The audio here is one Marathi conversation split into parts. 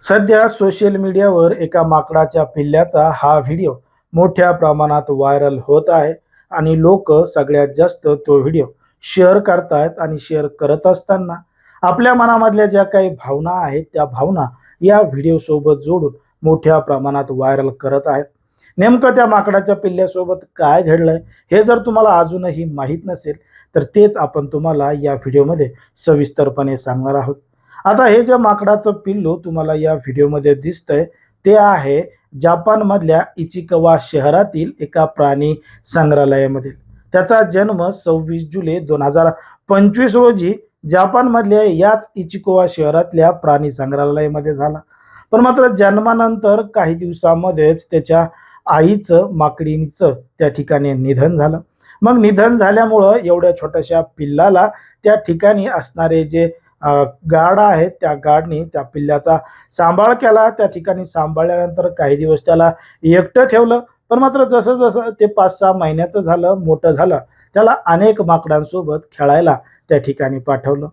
सध्या सोशल मीडियावर एका माकडाच्या पिल्ल्याचा हा व्हिडिओ मोठ्या प्रमाणात व्हायरल होत आहे आणि लोक सगळ्यात जास्त तो व्हिडिओ शेअर करतायत आणि शेअर करत असताना आपल्या मनामधल्या ज्या काही भावना आहेत त्या भावना या व्हिडिओ सोबत जोडून मोठ्या प्रमाणात व्हायरल करत आहेत. नेमकं त्या माकडाच्या पिल्ल्यासोबत काय घडलंय हे जर तुम्हाला अजूनही माहीत नसेल तर तेच आपण तुम्हाला या व्हिडिओमध्ये सविस्तरपणे सांगणार आहोत. आता हे जे माकडाचं पिल्लू तुम्हाला या व्हिडिओमध्ये दिसतंय ते आहे जपानमधल्या इचिकवा शहरातील एका प्राणी संग्रहालयामधील. त्याचा जन्म 26 जुलै 2025 रोजी जपानमधल्या याच इचिकवा शहरातल्या प्राणी संग्रहालयामध्ये झाला. पण मात्र जन्मानंतर काही दिवसामध्येच त्याच्या आईचं माकडीचं त्या ठिकाणी निधन झालं. मग निधन झाल्यामुळं एवढ्या छोट्याशा पिल्लाला त्या ठिकाणी असणारे जे गार्ड आहेत त्या गार्डनी त्या पिल्ल्याचा सांभाळ केला. त्या ठिकाणी सांभाळल्यानंतर काही दिवस त्याला एकटं ठेवलं. पण मात्र जसं जसं ते 5-6 महिन्याचं झालं, मोठं झालं, त्याला अनेक माकडांसोबत खेळायला त्या ठिकाणी पाठवलं.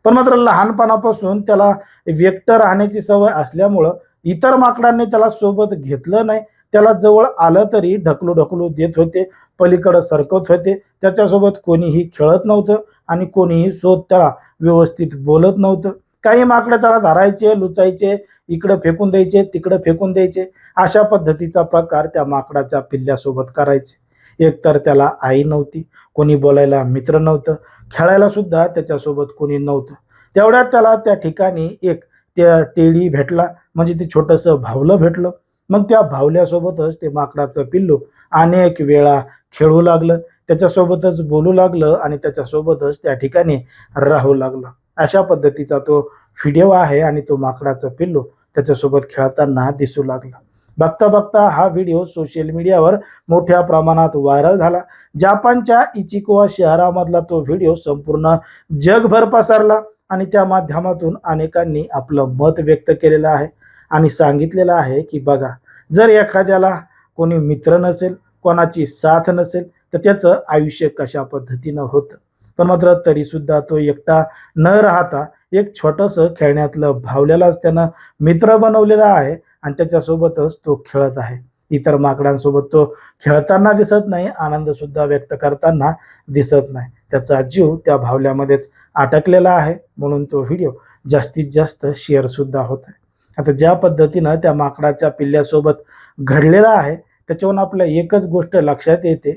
पण मात्र लहानपणापासून त्याला एकटं राहण्याची सवय असल्यामुळं इतर माकडांनी त्याला सोबत घेतलं नाही. त्याला जवळ आलं तरी ढकलू ढकलू देत होते, पलीकडं सरकत होते. त्याच्यासोबत कोणीही खेळत नव्हतं आणि कोणीही त्याला व्यवस्थित बोलत नव्हतं. काही माकडं त्याला धरायचे, लुचायचे, इकडं फेकून द्यायचे, तिकडं फेकून द्यायचे. अशा पद्धतीचा प्रकार त्या माकडाच्या पिल्ल्यासोबत करायचे. एकतर त्याला आई नव्हती, कोणी बोलायला मित्र नव्हतं, खेळायला सुद्धा त्याच्यासोबत कोणी नव्हतं. तेवढ्यात त्याला त्या ठिकाणी एक त्या टेडी भेटला, म्हणजे ते छोटंसं भावलं भेटलं. मग त्या भावल्यासोबतच ते माकडाचं पिल्लू अनेक वेळा खेळू लागलं, त्याच्यासोबतच बोलू लागलं आणि त्याच्यासोबतच त्या ठिकाणी राहू लागलं. अशा पद्धतीचा तो व्हिडिओ आहे आणि तो माकडाचं पिल्लू त्याच्यासोबत खेळताना दिसू लागला. बघता बघता हा व्हिडिओ सोशल मीडियावर मोठ्या प्रमाणात व्हायरल झाला. जपानच्या इचिकवा शहरामधला तो व्हिडिओ संपूर्ण जगभर पसरला आणि त्या माध्यमातून अनेकांनी आपलं मत व्यक्त केलेलं आहे आणि सांगितलेलं आहे की बघा, जर एखाद्याला कोणी मित्र नसेल, कोणाची साथ नसेल तर त्याचं आयुष्य कशा पद्धतीनं होतं. पण मात्र तरीसुद्धा तो एकटा न राहता एक छोटंसं खेळण्यातलं भावल्यालाच त्यानं मित्र बनवलेला आहे आणि त्याच्यासोबतच तो खेळत आहे. इतर माकडांसोबत तो खेळताना दिसत नाही, आनंदसुद्धा व्यक्त करताना दिसत नाही. त्याचा जीव त्या भावल्यामध्येच अटकलेला आहे, म्हणून तो व्हिडिओ जास्तीत जास्त शेअरसुद्धा होत आहे. आता ज्या पद्धतीनं त्या माकडाच्या पिल्ल्यासोबत घडलेलं आहे त्याच्यावरून आपल्या एकच गोष्ट लक्षात येते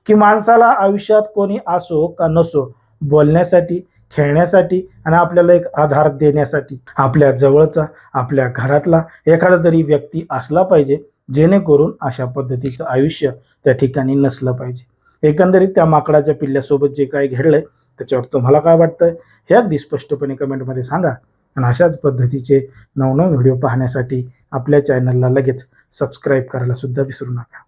की माणसाला आयुष्यात कोणी असो का नसो, बोलण्यासाठी, खेळण्यासाठी आणि आपल्याला एक आधार देण्यासाठी आपल्या जवळचा, आपल्या घरातला एखादा तरी व्यक्ती असला पाहिजे, जेणेकरून अशा पद्धतीचं आयुष्य त्या ठिकाणी नसलं पाहिजे. एकंदरीत त्या माकडाच्या पिल्ल्यासोबत जे काही घडलंय त्याच्यावर तुम्हाला काय वाटतंय हे अगदी स्पष्टपणे कमेंटमध्ये सांगा. आणि अशाच पद्धतीचे नवनवीन व्हिडिओ पाहण्यासाठी आपल्या चॅनलला लगेच सबस्क्राईब करायला सुद्धा विसरू नका.